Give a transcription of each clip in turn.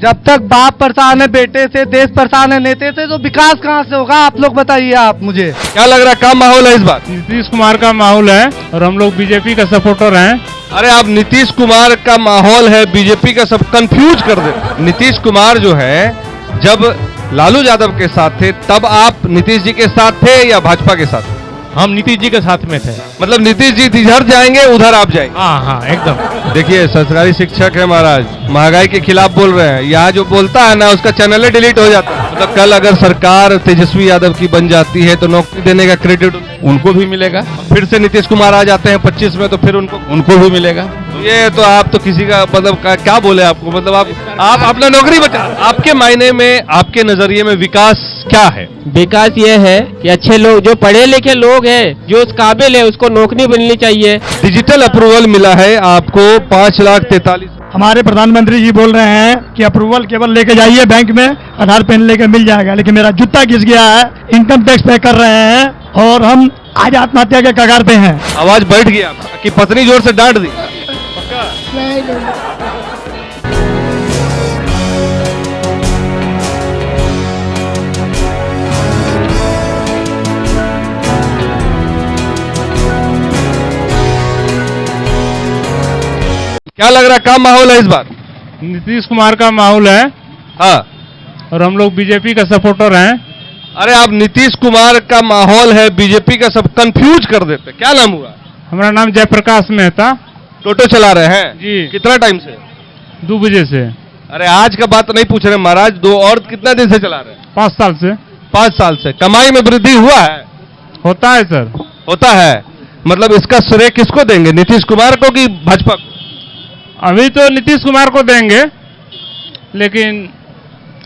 जब तक बाप परेशान है बेटे से, देश परेशान है नेता से, तो विकास कहाँ से होगा? आप लोग बताइए। आप मुझे क्या लग रहा है, क्या माहौल है इस बार? नीतीश कुमार का माहौल है और हम लोग बीजेपी का सपोर्टर हैं। अरे आप नीतीश कुमार का माहौल है, बीजेपी का, सब कंफ्यूज कर दे। नीतीश कुमार जो है जब लालू यादव के साथ थे तब आप नीतीश जी के साथ थे या भाजपा के साथ? हम नीतीश जी के साथ में थे। मतलब नीतीश जी इधर जाएंगे उधर आप जाएंगे? हाँ एकदम। देखिए सरकारी शिक्षक है महाराज, महंगाई के खिलाफ बोल रहे हैं। यहाँ जो बोलता है ना उसका चैनल डिलीट हो जाता है। मतलब कल अगर सरकार तेजस्वी यादव की बन जाती है तो नौकरी देने का क्रेडिट उनको भी मिलेगा। फिर से नीतीश कुमार आ जाते हैं 25 में तो फिर उनको भी मिलेगा। ये तो आप तो किसी का मतलब क्या बोले आपको, मतलब आप अपना नौकरी बचा। आपके मायने में, आपके नजरिए में विकास क्या है? विकास ये है कि अच्छे लोग, जो पढ़े लिखे लोग हैं, जो उस काबिल है, उसको नौकरी मिलनी चाहिए। डिजिटल अप्रूवल मिला है आपको 5,43,000। हमारे प्रधानमंत्री जी बोल रहे हैं कि अप्रूवल केवल लेके जाइए बैंक में, आधार पेन लेके मिल जाएगा, लेकिन मेरा जूता घिस गया है। इनकम टैक्स पे कर रहे हैं और हम आज आत्महत्या के कगार पे हैं। आवाज बैठ गया कि पत्नी जोर से डांट दी? क्या लग रहा है, क्या माहौल है इस बार? नीतीश कुमार का माहौल है हाँ, और हम लोग बीजेपी का सपोर्टर हैं। अरे आप नीतीश कुमार का माहौल है, बीजेपी का, सब कंफ्यूज कर देते। क्या नाम हुआ? हमारा नाम जयप्रकाश मेहता। टोटो चला रहे हैं जी। कितना टाइम से? 2 बजे से। अरे आज का बात नहीं पूछ रहे महाराज, दो और कितना दिन से चला रहे हैं? 5 साल से। 5 साल से। कमाई में वृद्धि हुआ है? होता है सर। होता है। मतलब इसका श्रेय किसको देंगे, नीतीश कुमार को कि भाजपा को? अभी तो नीतीश कुमार को देंगे, लेकिन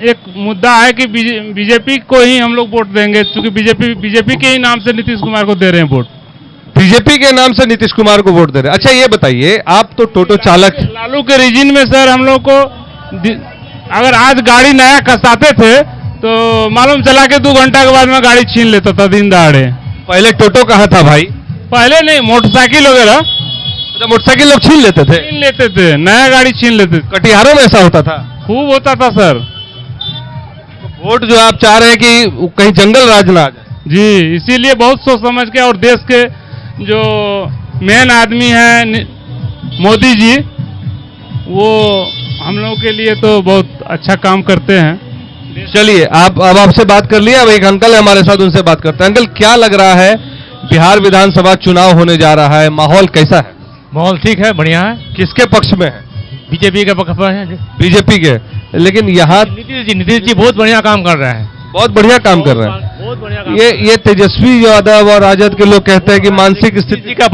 एक मुद्दा है कि बीजेपी को ही हम लोग वोट देंगे, क्योंकि बीजेपी के ही नाम से नीतीश कुमार को दे रहे हैं वोट। बीजेपी के नाम से नीतीश कुमार को वोट दे रहे हैं। अच्छा ये बताइए, आप तो टोटो चालक। लालू के रीजन में सर हम लोग को अगर आज गाड़ी नया खसाते थे तो मालूम चला के 2 घंटा के बाद में गाड़ी छीन लेता था दिन दहाड़े। पहले टोटो कहाँ था भाई? पहले नहीं, मोटरसाइकिल वगैरह। तो मोटरसाइकिल लोग छीन लेते थे, नया गाड़ी छीन लेते थे। कटिहारों में ऐसा होता था? खूब होता था सर। वोट जो आप चाह रहे हैं कि कहीं जंगल राज ना आ जाए? जी, इसीलिए बहुत सोच समझ के, और देश के जो मेन आदमी हैं मोदी जी, वो हम लोगों के लिए तो बहुत अच्छा काम करते हैं। चलिए अब आपसे बात कर लिया। अब एक अंकल है हमारे साथ, उनसे बात करते हैं। अंकल क्या लग रहा है, बिहार विधानसभा चुनाव होने जा रहा है, माहौल कैसा है? माहौल ठीक है, बढ़िया है। किसके पक्ष में है? बीजेपी के पक्ष में है। बीजेपी के। लेकिन यहाँ नीतीश जी बहुत बढ़िया काम कर रहे हैं। बहुत बढ़िया काम कर रहे हैं। बहुत बढ़िया काम। ये तेजस्वी यादव और राजद के लोग कहते हैं कि मानसिक स्थिति का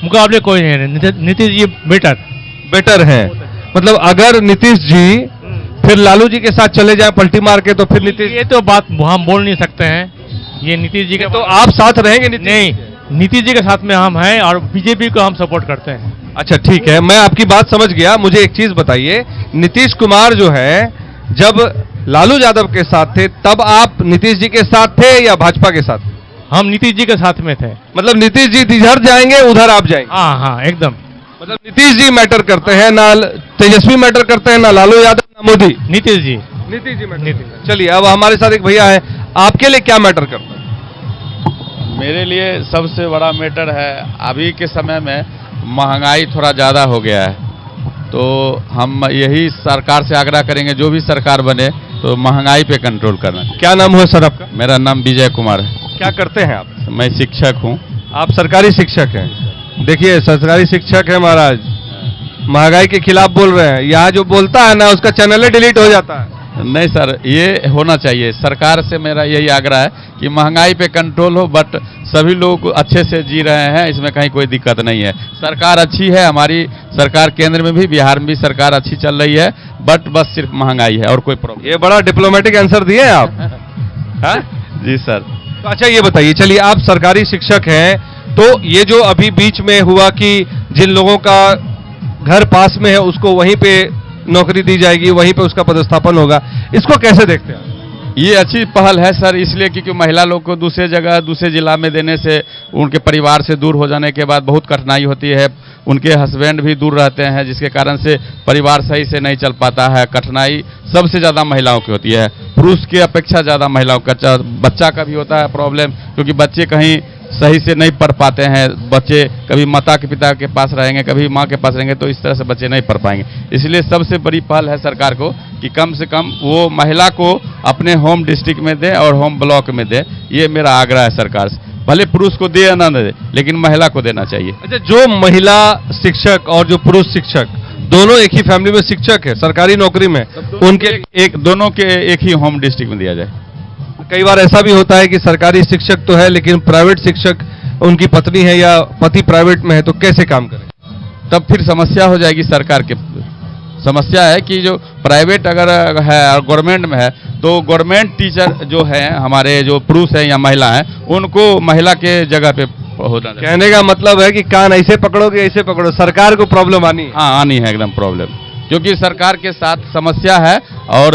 मुकाबले कोई नहीं, नीतीश जी बेटर है। मतलब अगर नीतीश जी फिर लालू जी के साथ चले जाए पलटी मार के, तो फिर नीतीश, ये तो बात हम बोल नहीं सकते हैं। ये नीतीश जी के, तो आप साथ रहेंगे? नहीं, नीतीश जी के साथ में हम हैं और बीजेपी को हम सपोर्ट करते हैं। अच्छा ठीक है, मैं आपकी बात समझ गया। मुझे एक चीज बताइए, नीतीश कुमार जो है जब लालू यादव के साथ थे तब आप नीतीश जी के साथ थे या भाजपा के साथ? हम नीतीश जी के साथ में थे। मतलब नीतीश जी इधर जाएंगे उधर आप जाएंगे? हाँ एकदम। मतलब नीतीश जी मैटर करते हैं, ना तेजस्वी मैटर करते हैं, ना लालू यादव, ना मोदी? नीतीश जी मैटर। चलिए अब हमारे साथ एक भैया है, आपके लिए क्या मैटर करता है? मेरे लिए सबसे बड़ा मैटर है, अभी के समय में महंगाई थोड़ा ज़्यादा हो गया है, तो हम यही सरकार से आग्रह करेंगे, जो भी सरकार बने तो महंगाई पे कंट्रोल करना। क्या नाम हुआ सर आपका? मेरा नाम विजय कुमार है। क्या करते हैं आप? मैं शिक्षक हूँ। आप सरकारी शिक्षक हैं? देखिए सरकारी शिक्षक है महाराज, महंगाई के खिलाफ बोल रहे हैं। यहाँ जो बोलता है ना उसका चैनल डिलीट हो जाता है। नहीं सर, ये होना चाहिए। सरकार से मेरा यही आग्रह है कि महंगाई पे कंट्रोल हो, बट सभी लोग अच्छे से जी रहे हैं, इसमें कहीं कोई दिक्कत नहीं है। सरकार अच्छी है, हमारी सरकार केंद्र में भी, बिहार में भी सरकार अच्छी चल रही है, बट बस सिर्फ महंगाई है और कोई प्रॉब्लम। ये बड़ा डिप्लोमेटिक आंसर दिए आप। हाँ जी सर। तो अच्छा ये बताइए, चलिए आप सरकारी शिक्षक हैं, तो ये जो अभी बीच में हुआ कि जिन लोगों का घर पास में है उसको वहीं पे नौकरी दी जाएगी, वहीं पे उसका पदस्थापन होगा, इसको कैसे देखते हैं? ये अच्छी पहल है सर, इसलिए क्योंकि महिला लोग को दूसरे जगह दूसरे जिला में देने से उनके परिवार से दूर हो जाने के बाद बहुत कठिनाई होती है। उनके हस्बैंड भी दूर रहते हैं, जिसके कारण से परिवार सही से नहीं चल पाता है। कठिनाई सबसे ज़्यादा महिलाओं की होती है, पुरुष की अपेक्षा ज़्यादा महिलाओं का। बच्चा का भी होता है प्रॉब्लम, क्योंकि बच्चे कहीं सही से नहीं पढ़ पाते हैं। बच्चे कभी माता के पिता के पास रहेंगे, कभी माँ के पास रहेंगे, तो इस तरह से बच्चे नहीं पढ़ पाएंगे। इसलिए सबसे बड़ी पहल है सरकार को कि कम से कम वो महिला को अपने होम डिस्ट्रिक्ट में दे और होम ब्लॉक में दे। ये मेरा आग्रह है सरकार से। भले पुरुष को दे या ना दे, लेकिन महिला को देना चाहिए। अच्छा, जो महिला शिक्षक और जो पुरुष शिक्षक दोनों एक ही फैमिली में शिक्षक है, सरकारी नौकरी में, उनके दोनों के एक ही होम डिस्ट्रिक्ट में दिया जाए। कई बार ऐसा भी होता है कि सरकारी शिक्षक तो है लेकिन प्राइवेट शिक्षक उनकी पत्नी है या पति प्राइवेट में है, तो कैसे काम करें? तब फिर समस्या हो जाएगी। सरकार के समस्या है कि जो प्राइवेट अगर है और गवर्नमेंट में है, तो गवर्नमेंट टीचर जो है हमारे, जो पुरुष हैं या महिला हैं, उनको महिला के जगह पे होना चाहिए। कहने का मतलब है कि कान ऐसे पकड़ोगे ऐसे पकड़ो, सरकार को प्रॉब्लम आनी है। हाँ, आनी है एकदम प्रॉब्लम, क्योंकि सरकार के साथ समस्या है। और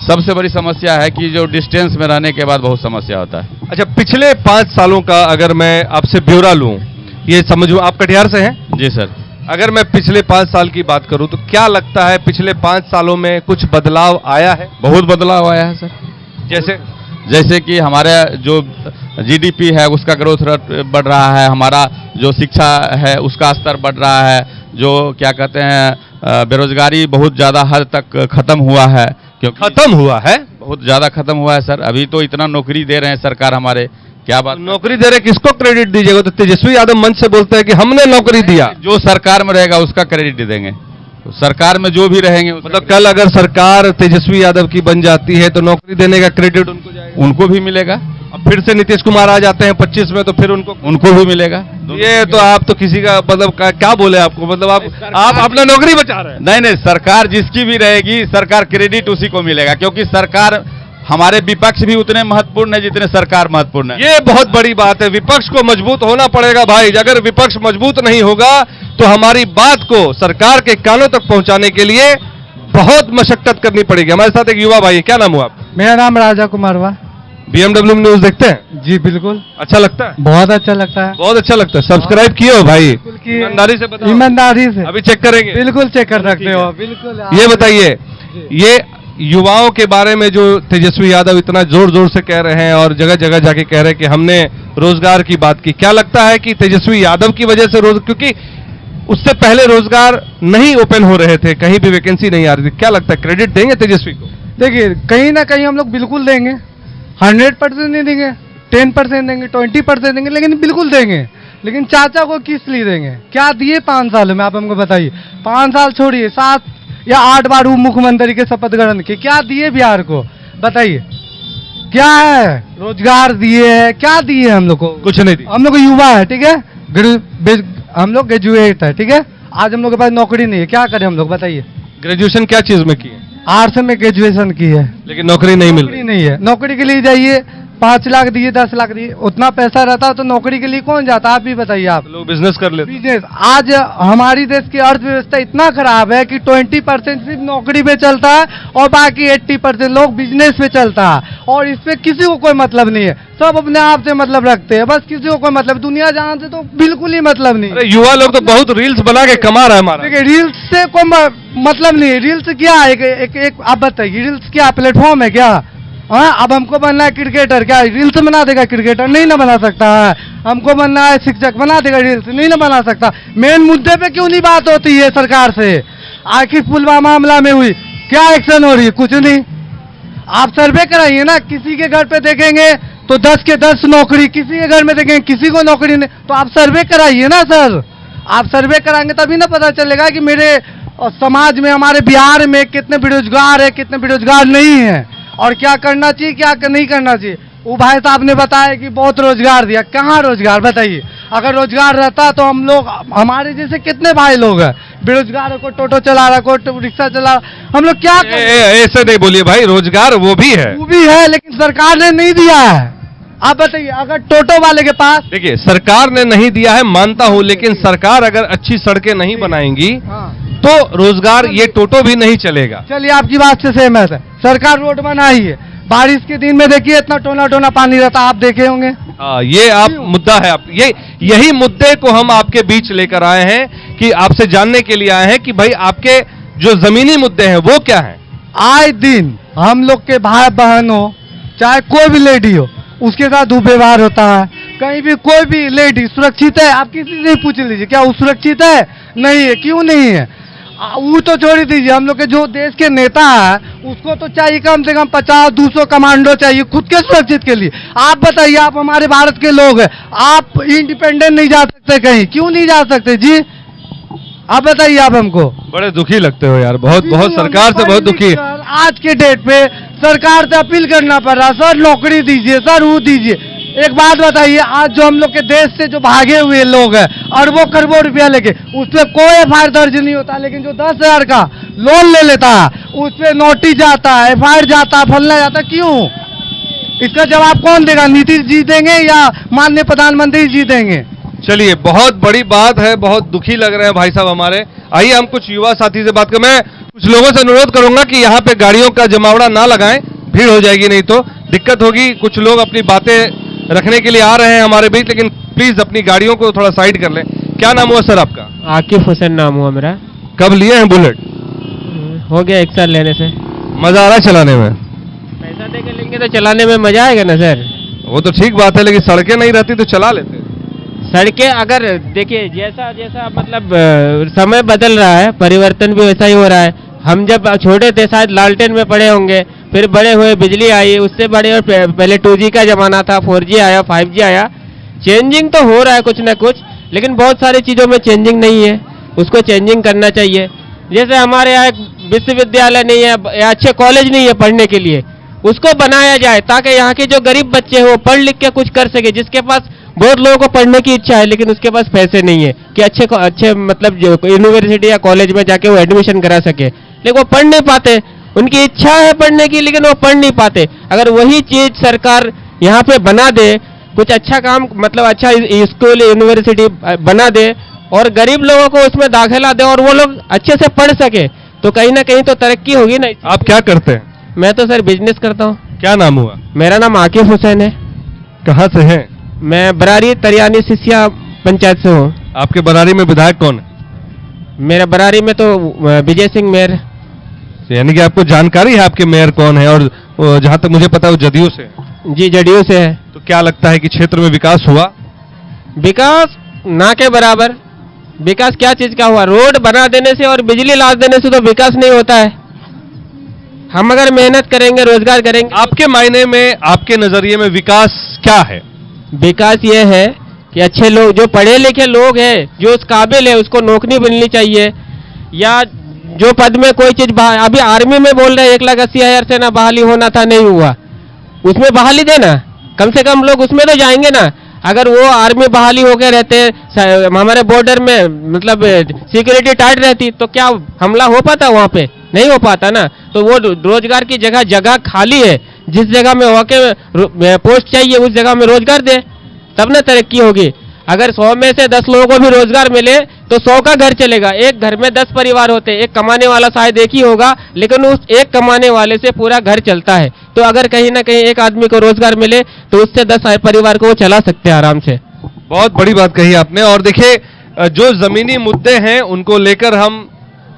सबसे बड़ी समस्या है कि जो डिस्टेंस में रहने के बाद बहुत समस्या होता है। अच्छा, पिछले 5 सालों का अगर मैं आपसे ब्यौरा लूं, ये समझो आप कटिहार से हैं? जी सर। अगर मैं पिछले 5 साल की बात करूं तो क्या लगता है पिछले 5 सालों में कुछ बदलाव आया है? बहुत बदलाव आया है सर। जैसे कि हमारे जो जीडीपी है उसका ग्रोथ रेट बढ़ रहा है, हमारा जो शिक्षा है उसका स्तर बढ़ रहा है, जो क्या कहते हैं बेरोजगारी बहुत ज़्यादा हद तक खत्म हुआ है। क्योंकि खत्म हुआ है, बहुत ज़्यादा खत्म हुआ है सर। अभी तो इतना नौकरी दे रहे हैं सरकार हमारे, क्या बात। नौकरी दे रहे, किसको क्रेडिट दीजिएगा? तो तेजस्वी यादव मंच से बोलते हैं कि हमने नौकरी दिया। जो सरकार में रहेगा उसका क्रेडिट दे देंगे, तो सरकार में जो भी रहेंगे मतलब कल अगर सरकार तेजस्वी यादव की बन जाती है तो नौकरी देने का क्रेडिट उनको जाएगा, उनको भी मिलेगा। अब फिर से नीतीश कुमार आ जाते हैं 25 में, तो फिर उनको भी मिलेगा। ये तो आप तो किसी का मतलब क्या बोले आपको, मतलब आप अपना नौकरी बचा रहे हैं। नहीं, सरकार जिसकी भी रहेगी, सरकार क्रेडिट उसी को मिलेगा, क्योंकि सरकार, हमारे विपक्ष भी उतने महत्वपूर्ण है जितने सरकार महत्वपूर्ण है। ये बहुत बड़ी बात है, विपक्ष को मजबूत होना पड़ेगा भाई। अगर विपक्ष मजबूत नहीं होगा तो हमारी बात को सरकार के कानों तक पहुंचाने के लिए बहुत मशक्कत करनी पड़ेगी। हमारे साथ एक युवा भाई है, क्या नाम हुआ आपका? मेरा नाम राजा कुमार हुआ। BMW न्यूज देखते हैं? जी बिल्कुल, अच्छा लगता है? बहुत अच्छा लगता है। बहुत अच्छा लगता है। सब्सक्राइब किए हो भाई? ईमानदारी से बताओ। ईमानदारी से अभी चेक करेंगे, बिल्कुल चेक कर सकते हो। बिल्कुल। ये बताइए, ये युवाओं के बारे में जो तेजस्वी यादव इतना जोर जोर से कह रहे हैं और जगह जगह जाके कह रहे हैं कि हमने रोजगार की बात की, क्या लगता है कि तेजस्वी यादव की वजह से क्योंकि उससे पहले रोजगार नहीं ओपन हो रहे थे, कहीं भी वैकेंसी नहीं आ रही थी, क्या लगता है क्रेडिट देंगे तेजस्वी को? देखिए, कहीं ना कहीं हम लोग बिल्कुल देंगे। 100% नहीं देंगे, 10% देंगे, 20% देंगे, लेकिन बिल्कुल देंगे। लेकिन चाचा को किस लिए देंगे? क्या दिए 5 साल में, आप हमको बताइए। 5 साल छोड़िए, 7 या 8 बार उप मुख्यमंत्री के शपथ ग्रहण के, क्या दिए बिहार को? बताइए, क्या है? रोजगार दिए है? क्या दिए हम लोग को? कुछ नहीं दिया। हम लोग युवा है, ठीक है, हम लोग ग्रेजुएट है, ठीक है। आज हम लोग के पास नौकरी नहीं है, क्या करें हम लोग? बताइए। ग्रेजुएशन क्या चीज में की है? आर्ट्स में ग्रेजुएशन की है, लेकिन नौकरी नहीं मिल नौकरी नहीं है। नौकरी के लिए जाइए, 5 लाख दिए, 10 लाख दिए, उतना पैसा रहता तो नौकरी के लिए कौन जाता? आप भी बताइए। आप लोग बिजनेस कर लेते। बिजनेस, आज हमारी देश की अर्थव्यवस्था इतना खराब है कि 20% सिर्फ नौकरी पे चलता है और बाकी 80% लोग बिजनेस पे चलता है, और इससे किसी को कोई मतलब नहीं है। सब अपने आप से मतलब रखते हैं, बस किसी को कोई मतलब, दुनिया जहां से तो बिल्कुल ही मतलब नहीं। अरे युवा लोग तो बहुत रील्स बना के कमा रहा है हमारा। देखिए, रील्स से कोई मतलब नहीं है। रील्स क्या है? एक आप बताइए, रील्स क्या प्लेटफॉर्म है क्या? हाँ, अब हमको बनना है क्रिकेटर, क्या रील्स बना देगा क्रिकेटर? नहीं ना बना सकता है। हमको बनना है शिक्षक, बना देगा रील्स? नहीं ना बना सकता। मेन मुद्दे पे क्यों नहीं बात होती है सरकार से? आखिर पुलवामा मामला में हुई, क्या एक्शन हो रही है? कुछ नहीं। आप सर्वे कराइए ना, किसी के घर पे देखेंगे तो 10 के 10 नौकरी, किसी के घर में देखेंगे किसी को नौकरी नहीं, तो आप सर्वे कराइए ना सर। आप सर्वे कराएंगे तभी ना पता चलेगा कि मेरे समाज में, हमारे बिहार में कितने बेरोजगार है, कितने बेरोजगार नहीं है, और क्या करना चाहिए, क्या नहीं करना चाहिए। वो भाई साहब ने बताया कि बहुत रोजगार दिया, कहाँ रोजगार? बताइए। अगर रोजगार रहता तो हम लोग, हमारे जैसे कितने भाई लोग हैं बेरोजगार, कोई टोटो चला रहा, कोई रिक्शा चला रहा, हम लोग क्या ऐसे नहीं बोलिए भाई, रोजगार वो भी है, लेकिन सरकार ने नहीं दिया है। आप बताइए, अगर टोटो वाले के पास, देखिए सरकार ने नहीं दिया है मानता हूं, लेकिन सरकार अगर अच्छी सड़कें नहीं बनाएंगी तो रोजगार ये टोटो भी नहीं चलेगा। चलिए, आपकी बात से सहमत है। सरकार रोड बनाई है, बारिश के दिन में देखिए इतना टोना टोना पानी रहता, आप देखे होंगे। ये आप मुद्दा है, आप यही मुद्दे को हम आपके बीच लेकर आए हैं कि आपसे जानने के लिए आए हैं कि भाई आपके जो जमीनी मुद्दे हैं वो क्या हैं। आए दिन हम लोग के भाई बहन हो, चाहे कोई भी लेडी हो, उसके साथ दुर्व्यवहार होता है। कहीं भी कोई भी लेडी सुरक्षित है, आप किसी से पूछ लीजिए क्या वो सुरक्षित है? नहीं है। क्यों नहीं है? वो तो छोड़ दीजिए, हम लोग के जो देश के नेता है उसको तो चाहिए कम से कम 50-200 कमांडो चाहिए खुद के सुरक्षित के लिए। आप बताइए, आप हमारे भारत के लोग हैं, आप इंडिपेंडेंट नहीं जा सकते कहीं, क्यों नहीं जा सकते जी? आप बताइए आप हमको। बड़े दुखी लगते हो यार, बहुत बहुत सरकार से बहुत दुखी। आज के डेट पे सरकार से अपील करना पड़ रहा, सर नौकरी दीजिए, सर वो दीजिए। एक बात बताइए, आज जो हम लोग के देश से जो भागे हुए लोग हैं अरबों खरबों रुपया लेके, उस पर कोई एफआईआर दर्ज नहीं होता, लेकिन जो 10,000 का लोन ले लेता है उस पर नोटिस जाता है, एफआईआर जाता है, फलना जाता। क्यों? इसका जवाब कौन देगा? नीतीश जी देंगे या माननीय प्रधानमंत्री जी देंगे? चलिए, बहुत बड़ी बात है, बहुत दुखी लग रहे हैं भाई साहब हमारे। आइए हम कुछ युवा साथी से बात करें। मैं कुछ लोगों से अनुरोध करूंगा कि यहाँ पे गाड़ियों का जमावड़ा ना लगाएं, भीड़ हो जाएगी, नहीं तो दिक्कत होगी। कुछ लोग अपनी बातें रखने के लिए आ रहे हैं हमारे बीच, लेकिन प्लीज अपनी गाड़ियों को थोड़ा साइड कर लें। क्या नाम हुआ सर आपका? आकिफ हुसैन नाम हुआ मेरा। कब लिए हैं बुलेट? हो गया 1 साल लेने से। मजा आ रहा है चलाने में? पैसा दे के लेंगे तो चलाने में मजा आएगा ना सर। वो तो ठीक बात है, लेकिन सड़कें नहीं रहती तो चला लेते। सड़कें अगर देखिए जैसा जैसा मतलब समय बदल रहा है, परिवर्तन भी वैसा ही हो रहा है। हम जब छोटे थे शायद लालटेन में पड़े होंगे, फिर बड़े हुए बिजली आई, उससे बड़े और पहले 2G का जमाना था, 4G आया, 5G आया। चेंजिंग तो हो रहा है कुछ ना कुछ, लेकिन बहुत सारी चीज़ों में चेंजिंग नहीं है, उसको चेंजिंग करना चाहिए। जैसे हमारे यहाँ एक विश्वविद्यालय नहीं है या अच्छे कॉलेज नहीं है पढ़ने के लिए, उसको बनाया जाए ताकि यहाँ के जो गरीब बच्चे हैं वो पढ़ लिख के कुछ कर सके। जिसके पास बहुत लोगों को पढ़ने की इच्छा है लेकिन उसके पास पैसे नहीं है कि अच्छे मतलब जो यूनिवर्सिटी या कॉलेज में जाके वो एडमिशन करा सके, लेकिन वो पढ़ नहीं पाते। उनकी इच्छा है पढ़ने की लेकिन वो पढ़ नहीं पाते। अगर वही चीज सरकार यहाँ पे बना दे, कुछ अच्छा काम मतलब अच्छा स्कूल यूनिवर्सिटी बना दे और गरीब लोगों को उसमें दाखिला दे और वो लोग अच्छे से पढ़ सके, तो कहीं ना कहीं तो तरक्की होगी ना। आप क्या करते हैं? मैं तो सर बिजनेस करता हूँ। क्या नाम हुआ? मेरा नाम आकिफ हुसैन है। कहाँ से हैं? मैं बरारी तरियानी सिसिया पंचायत से हूँ। आपके बरारी में विधायक कौन है? मेरा बरारी में तो विजय सिंह मेयर। यानी कि आपको जानकारी है आपके मेयर कौन है? और जहां तक मुझे पता है वो जदयू से है। जी जदयू से है। तो क्या लगता है कि क्षेत्र में विकास हुआ? विकास ना के बराबर। विकास क्या चीज का हुआ? रोड बना देने से और बिजली ला देने से तो विकास नहीं होता है। हम अगर मेहनत करेंगे, रोजगार करेंगे। आपके मायने में, आपके नजरिए में विकास क्या है? विकास ये है कि अच्छे लोग, जो पढ़े लिखे लोग हैं, जो उस काबिल है, उसको नौकरी मिलनी चाहिए। या जो पद में कोई चीज अभी आर्मी में बोल रहे हैं 1,80,000 से ना बहाली होना था, नहीं हुआ, उसमें बहाली देना, कम से कम लोग उसमें तो जाएंगे ना। अगर वो आर्मी बहाली होकर रहते हमारे बॉर्डर में, मतलब सिक्योरिटी टाइट रहती, तो क्या हमला हो पाता? वहाँ पे नहीं हो पाता ना। तो वो रोजगार की जगह खाली है, जिस जगह में वाकई पोस्ट चाहिए उस जगह में रोजगार दे, तब ना तरक्की होगी। अगर 100 में से 10 लोगों को भी रोजगार मिले तो 100 का घर चलेगा। एक घर में 10 परिवार होते हैं, एक कमाने वाला शायद एक ही होगा, लेकिन उस एक कमाने वाले से पूरा घर चलता है। तो अगर कहीं ना कहीं एक आदमी को रोजगार मिले तो उससे 10 परिवार को वो चला सकते हैं आराम से। बहुत बड़ी बात कही आपने। और देखिए, जो जमीनी मुद्दे हैं उनको लेकर हम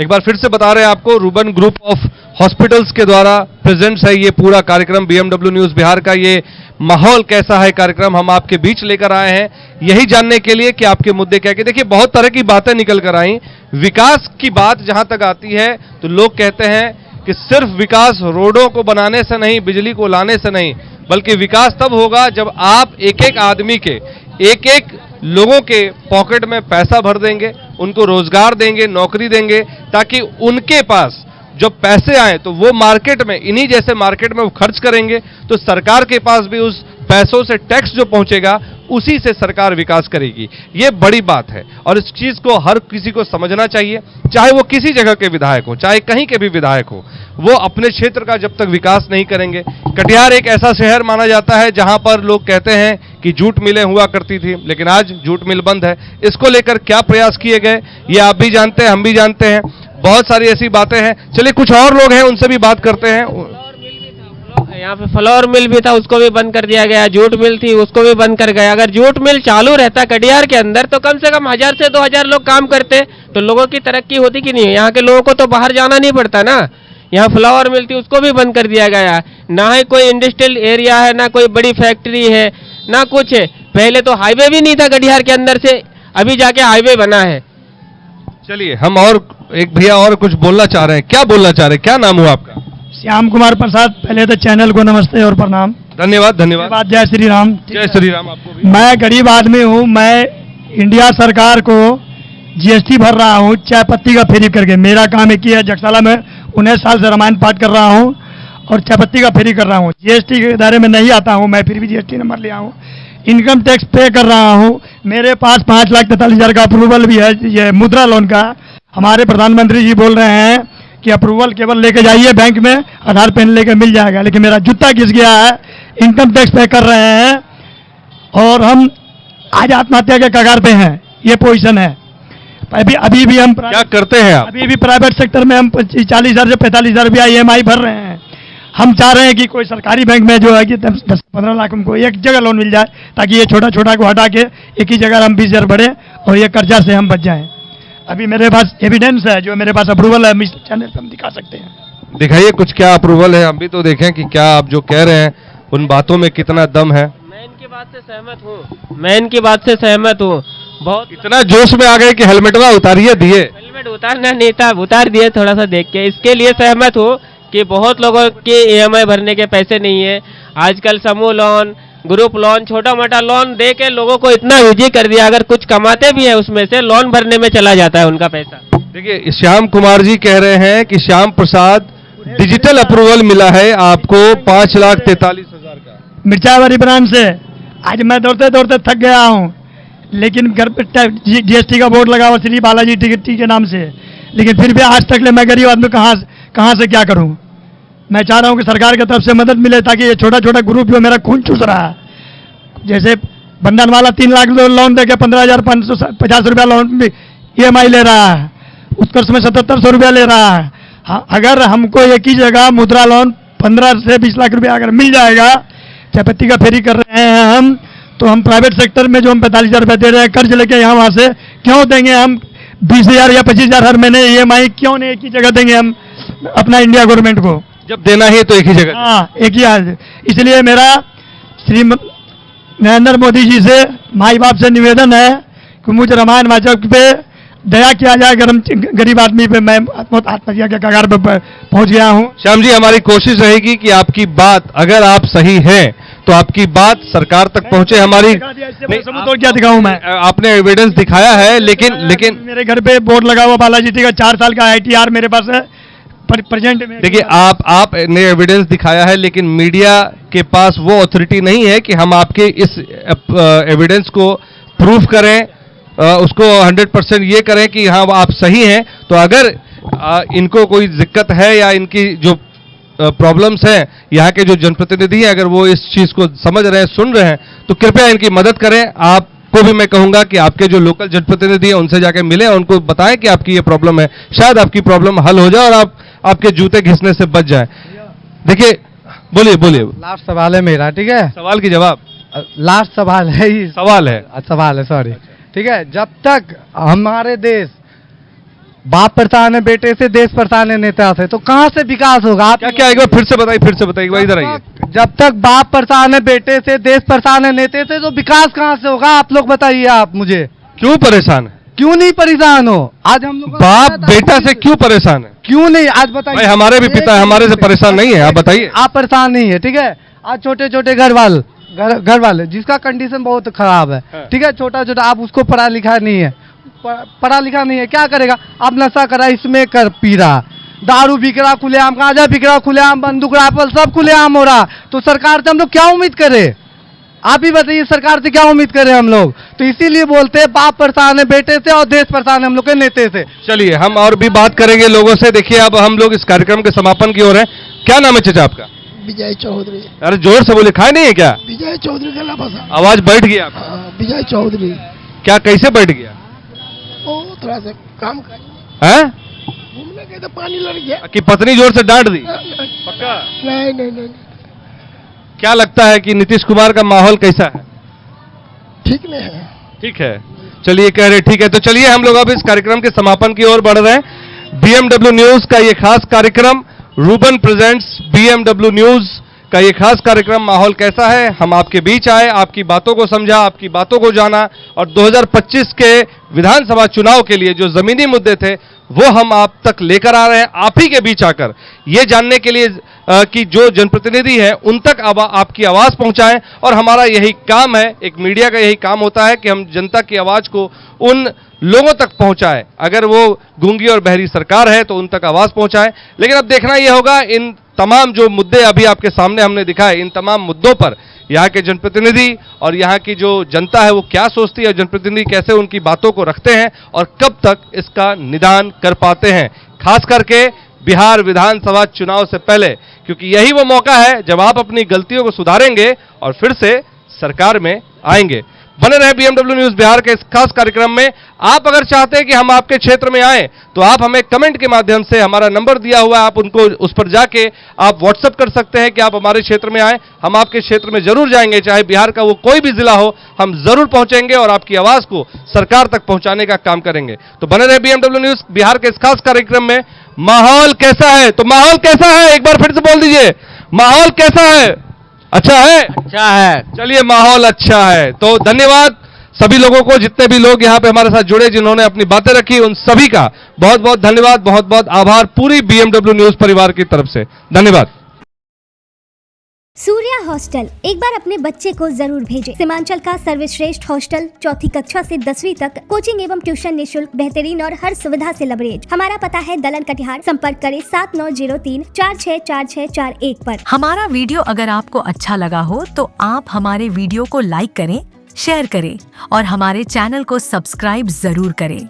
एक बार फिर से बता रहे हैं आपको, रूबन ग्रुप ऑफ हॉस्पिटल्स के द्वारा प्रेजेंट्स है ये पूरा कार्यक्रम। BMW न्यूज बिहार का ये माहौल कैसा है कार्यक्रम हम आपके बीच लेकर आए हैं, यही जानने के लिए कि आपके मुद्दे क्या है। देखिए, बहुत तरह की बातें निकल कर आई। विकास की बात जहां तक आती है तो लोग कहते हैं कि सिर्फ विकास रोडों को बनाने से नहीं, बिजली को लाने से नहीं, बल्कि विकास तब होगा जब आप एक एक आदमी के, एक एक लोगों के पॉकेट में पैसा भर देंगे, उनको रोजगार देंगे, नौकरी देंगे, ताकि उनके पास जब पैसे आए तो वो मार्केट में, इन्हीं जैसे मार्केट में वो खर्च करेंगे, तो सरकार के पास भी उस पैसों से टैक्स जो पहुंचेगा उसी से सरकार विकास करेगी। ये बड़ी बात है और इस चीज को हर किसी को समझना चाहिए, चाहे वो किसी जगह के विधायक हो, चाहे कहीं के भी विधायक हो, वो अपने क्षेत्र का जब तक विकास नहीं करेंगे। कटिहार एक ऐसा शहर माना जाता है जहां पर लोग कहते हैं कि जूट मिलें हुआ करती थी, लेकिन आज जूट मिल बंद है। इसको लेकर क्या प्रयास किए गए ये आप भी जानते हैं, हम भी जानते हैं। बहुत सारी ऐसी बातें हैं। चलिए कुछ और लोग हैं, उनसे भी बात करते हैं। यहाँ पे फ्लावर मिल भी था, उसको भी बंद कर दिया गया। जूट मिल थी, उसको भी बंद कर गया। अगर जूट मिल चालू रहता कटिहार के अंदर तो कम से कम 1000 से 2000 लोग काम करते, तो लोगों की तरक्की होती कि नहीं। यहाँ के लोगों को तो बाहर जाना नहीं पड़ता ना। यहाँ फ्लावर मिल थी, उसको भी बंद कर दिया गया। ना ही कोई इंडस्ट्रियल एरिया है, ना कोई बड़ी फैक्ट्री है, ना कुछ है। पहले तो हाईवे भी नहीं था कटिहार के अंदर से, अभी जाके हाईवे बना है। चलिए हम और एक भैया और कुछ बोलना चाह रहे हैं। क्या बोलना चाह रहे हैं? क्या नाम हुआ आपका? श्याम कुमार प्रसाद। पहले तो चैनल को नमस्ते और प्रणाम। धन्यवाद धन्यवाद। बात जय श्री राम। जय श्री राम आपको भी। मैं गरीब आदमी हूँ। मैं इंडिया सरकार को जीएसटी भर रहा हूँ चाय पत्ती का फ्री करके। मेरा काम एक ही है, जगसाला में 19 साल से रामायण पाठ कर रहा हूँ और चाय पत्ती का फ्री कर रहा हूँ। जीएसटी के दायरे में नहीं आता हूँ मैं, फिर भी जीएसटी नंबर लिया हूँ। इनकम टैक्स पे कर रहा हूँ। मेरे पास 5,43,000 का अप्रूवल भी है, ये मुद्रा लोन का। हमारे प्रधानमंत्री जी बोल रहे हैं कि अप्रूवल केवल लेके जाइए बैंक में, आधार पेन लेके मिल जाएगा, लेकिन मेरा जूता घिस गया है। इनकम टैक्स पे कर रहे हैं और हम आज आत्महत्या के कगार पे हैं। ये पोजीशन है। अभी भी हम क्या करते हैं आप? अभी भी प्राइवेट सेक्टर में हम 40,000 से 45,000 रुपया EMI भर रहे हैं। हम चाह रहे हैं कि कोई सरकारी बैंक में जो है कि 10-15 लाख हमको एक जगह लोन मिल जाए, ताकि ये छोटा छोटा को हटा के एक ही जगह हम 20,000 बढ़े और ये कर्जा से हम बच जाएं। अभी मेरे पास एविडेंस है, जो मेरे पास अप्रूवल है, चैनल पर हम दिखा सकते हैं। दिखाइए कुछ, क्या अप्रूवल है? हम भी तो देखें कि क्या आप जो कह रहे हैं उन बातों में कितना दम है। मैं इनकी बात से सहमत हूँ। बहुत इतना जोश में आ गए कि हेलमेटवा उतारिए दिए। हेलमेट उतारना नहीं था, उतार दिए थोड़ा सा देख के। इसके लिए सहमत हूँ कि बहुत लोगों के EMI भरने के पैसे नहीं है। आजकल समूह लोन, ग्रुप लोन, छोटा मोटा लोन दे के लोगों को इतना ईजी कर दिया, अगर कुछ कमाते भी है उसमें से लोन भरने में चला जाता है उनका पैसा। देखिए श्याम कुमार जी कह रहे हैं कि श्याम प्रसाद डिजिटल अप्रूवल मिला है आपको 5,43,000 का। मिर्चावाड़ी ब्रांच से आज मैं दौड़ते दौड़ते थक गया हूँ, लेकिन घर पे GST का बोर्ड लगा हुआ श्री बालाजी टिकट के नाम से, लेकिन फिर भी आज तक ले मैं गरीब आदमी कहाँ से क्या करूँ। मैं चाह रहा हूँ कि सरकार की तरफ से मदद मिले, ताकि ये छोटा छोटा ग्रुप जो मेरा खून चूस रहा है, जैसे बंधन वाला 3 लाख लोन देके 15,550 रुपया लोन EMI ले रहा है, उत्कर्ष में 7,700 रुपया ले रहा है। हाँ, अगर हमको एक ही जगह मुद्रा लोन 15 से 20 लाख रुपया अगर मिल जाएगा, चायपत्ती का फेरी कर रहे हैं हम, तो हम प्राइवेट सेक्टर में जो हम 45,000 रुपये दे रहे हैं कर्ज लेके यहाँ वहाँ से, क्यों देंगे हम 20,000 या 25,000 हर महीने EMI? क्यों नहीं एक ही जगह देंगे हम अपना इंडिया गवर्नमेंट को? जब देना है तो एक ही जगह। हाँ, एक ही आज। इसलिए मेरा श्री नरेंद्र मोदी जी से, माई बाप से निवेदन है कि मुझे रामायण वाचक पे दया किया जाए। गरीब आदमी पे मैं आत्महत्या के कगार पे पहुंच गया हूं। श्याम जी, हमारी कोशिश रहेगी कि आपकी बात, अगर आप सही हैं तो आपकी बात सरकार तक पहुंचे। हमारी तो क्या दिखाऊं मैं? आपने एविडेंस दिखाया है, लेकिन मेरे घर पे बोर्ड लगा हुआ बालाजी टी का 4 साल का ITR मेरे पास है प्रेजेंट में। देखिए आपने एविडेंस दिखाया है, लेकिन मीडिया के पास वो अथॉरिटी नहीं है कि हम आपके इस एविडेंस को प्रूफ करें, उसको 100% ये करें कि हाँ आप सही हैं। तो अगर इनको कोई दिक्कत है या इनकी जो प्रॉब्लम्स हैं, यहाँ के जो जनप्रतिनिधि हैं, अगर वो इस चीज़ को समझ रहे हैं, सुन रहे हैं, तो कृपया इनकी मदद करें। आपको भी मैं कहूँगा कि आपके जो लोकल जनप्रतिनिधि हैं उनसे जाके मिलें, उनको बताएं कि आपकी ये प्रॉब्लम है, शायद आपकी प्रॉब्लम हल हो जाए और आपके जूते घिसने से बच जाए। देखिए, बोलिए। लास्ट सवाल है मेरा, ठीक है? सवाल की जवाब? लास्ट सवाल है ही। सवाल है सॉरी, ठीक है। जब तक हमारे देश बाप परेशान है बेटे से, देश परेशान है नेता से, तो कहाँ से विकास होगा? आप क्या एक बार फिर से बताइए, एक बार इधर आइए। जब तक बाप परेशान है बेटे से, देश परेशान है नेता से, तो विकास कहाँ से होगा? आप लोग बताइए। आप मुझे क्यों परेशान है? क्यों नहीं परेशान हो? आज हम लोग बाप बेटा से क्यों परेशान है? क्यों नहीं? आज बताइए। भाई हमारे भी पिता है, हमारे से परेशान नहीं है, आप बताइए। आप परेशान नहीं है, ठीक है? आज छोटे छोटे घर वाले जिसका कंडीशन बहुत खराब है, ठीक है, छोटा छोटा, आप उसको पढ़ा लिखा नहीं है, क्या करेगा? आप नशा करा, इसमें कर पी रहा, दारू बिक रहा खुलेआम, गांजा बिक रहा खुलेआम, बंदूक राइफल सब खुलेआम हो रहा। तो सरकार से हम लोग क्या उम्मीद करें? आप ही बताइए, सरकार से क्या उम्मीद करें हम लोग? तो इसीलिए बोलते हैं बाप परेशान है बेटे से और देश परेशान है हम लोग के नेता से। चलिए हम और भी बात करेंगे लोगों से। देखिए अब हम लोग इस कार्यक्रम के समापन की ओर हैं। क्या नाम है चाचा आपका? विजय चौधरी। अरे जोर से बोले, खाए नहीं है क्या? विजय चौधरी का लापसा। आवाज बैठ गया आपका। विजय चौधरी। क्या, कैसे बैठ गया? ओ थोड़ा सा काम हैं? घूमने गए तो पानी लग गया। कि पत्नी जोर से डांट दी? पक्का? नहीं। क्या लगता है कि नीतीश कुमार का माहौल कैसा है? ठीक में है। ठीक है, चलिए कह रहे ठीक है। तो चलिए हम लोग अब इस कार्यक्रम के समापन की ओर बढ़ रहे हैं। BMW न्यूज का ये खास कार्यक्रम, रूबन प्रेजेंट्स BMW न्यूज का ये खास कार्यक्रम माहौल कैसा है, हम आपके बीच आए, आपकी बातों को समझा, आपकी बातों को जाना, और 2025 के विधानसभा चुनाव के लिए जो जमीनी मुद्दे थे वो हम आप तक लेकर आ रहे हैं, आप ही के बीच आकर ये जानने के लिए कि जो जनप्रतिनिधि हैं उन तक आपकी आवाज पहुंचाएं। और हमारा यही काम है, एक मीडिया का यही काम होता है कि हम जनता की आवाज को उन लोगों तक पहुंचाएं। अगर वो गूंगी और बहरी सरकार है तो उन तक आवाज पहुंचाएं। लेकिन अब देखना यह होगा इन तमाम जो मुद्दे अभी आपके सामने हमने दिखाए, इन तमाम मुद्दों पर यहाँ के जनप्रतिनिधि और यहाँ की जो जनता है वो क्या सोचती है, जनप्रतिनिधि कैसे उनकी बातों को रखते हैं और कब तक इसका निदान कर पाते हैं, खास करके बिहार विधानसभा चुनाव से पहले, क्योंकि यही वो मौका है जब आप अपनी गलतियों को सुधारेंगे और फिर से सरकार में आएंगे। बने रहे BMW न्यूज बिहार के इस खास कार्यक्रम में। आप अगर चाहते हैं कि हम आपके क्षेत्र में आएं तो आप हमें कमेंट के माध्यम से, हमारा नंबर दिया हुआ है, आप उनको उस पर जाके आप व्हाट्सएप कर सकते हैं कि आप हमारे क्षेत्र में आएं। हम आपके क्षेत्र में जरूर जाएंगे, चाहे बिहार का वो कोई भी जिला हो, हम जरूर पहुंचेंगे और आपकी आवाज को सरकार तक पहुंचाने का काम करेंगे। तो बने रहे BMW न्यूज बिहार के इस खास कार्यक्रम में। माहौल कैसा है? तो माहौल कैसा है एक बार फिर से बोल दीजिए, माहौल कैसा है? अच्छा है? अच्छा है। चलिए, माहौल अच्छा है। तो धन्यवाद सभी लोगों को, जितने भी लोग यहाँ पे हमारे साथ जुड़े, जिन्होंने अपनी बातें रखी, उन सभी का बहुत बहुत धन्यवाद, बहुत बहुत आभार पूरी BMW न्यूज परिवार की तरफ से। धन्यवाद। सूर्या हॉस्टल, एक बार अपने बच्चे को जरूर भेजें। सीमांचल का सर्वश्रेष्ठ हॉस्टल, 4ठी कक्षा से 10वीं तक कोचिंग एवं ट्यूशन निःशुल्क, बेहतरीन और हर सुविधा से लबरेज। हमारा पता है दलन कटिहार। संपर्क करें 7903 464641 पर। हमारा वीडियो अगर आपको अच्छा लगा हो तो आप हमारे वीडियो को लाइक करें, शेयर करें और हमारे चैनल को सब्सक्राइब जरूर करें।